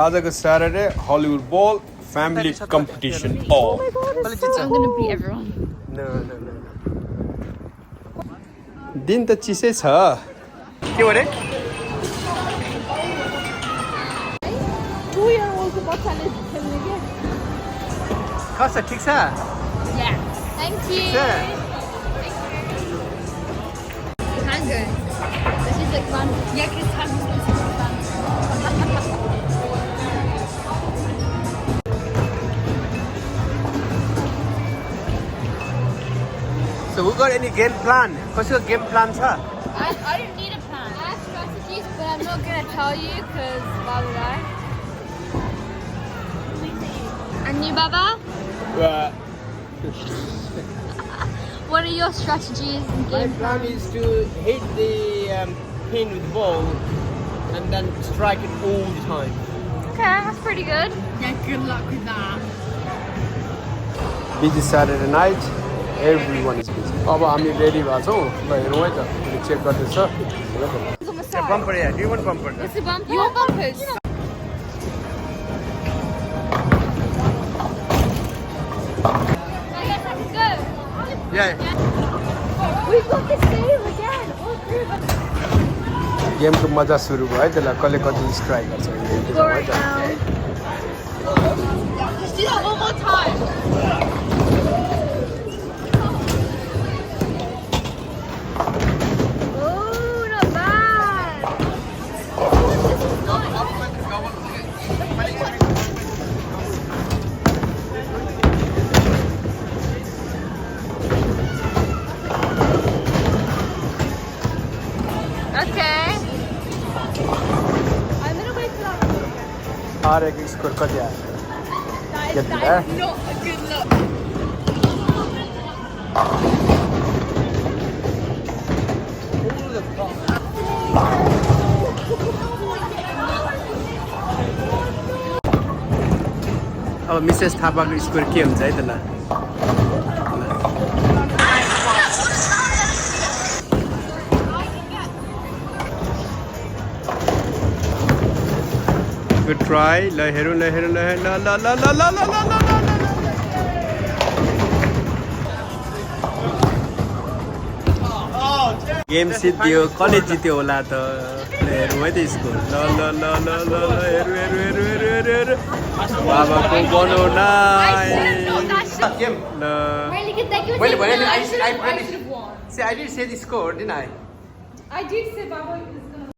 आजको Saturday Hollywood Bowl family competition. Oh my god, I'm gonna beat everyone. No. दिन त चिसै छ के हो रे 2-year-oldको बच्चाले खेल्ने के कस्तो ठीक छ Yeah. Thank you. Mango. This is like fun. Yeah, because it's super fun. So we got any game plan? कसको game plan छ I don't need a plan. I have strategies, but I'm not gonna tell you because why would I? And you, Baba? What are your strategies and My game plan is to hit the pin with the ball and then strike it all the time. Okay, that's pretty good. Yeah, good luck with that. Busy Saturday night. Everyone is busy. अब हामी ready भएको छौँ ल हेरौँ है त check गर्दैछ It's on the side. Bumper या do you want bumper It's a bumper. You want bumpers? I guess I can go. या We've got this game again. All three of us. गेमको मजा सुरु भयो है त्यसलाई कसले कति स्ट्राइक गर्छ Go right now. Just do that one more time. Oh, not bad. This is nice. Okay. I'm gonna wait for that one. हारेको स्कोर कति आयो That is not a good look. अब मिसेस थापाको score के हुन्छ है त ल गुड ट्राई ल हेरौँ ल हेरौँ ल ल ल ल ल ल ल ल गेम जित्यो कसले जित्यो होला त हेरौँ है त स्कोर ल ल ल ल ल ल हेरौँ हेरौँ हेरौँ हेरौँ हेरौँ हेरौँ बाबाको बनाउन गेम ल Really good. Thank you. Wait, I should have won. See, I didn't say the score, didn't I? I did say Baba is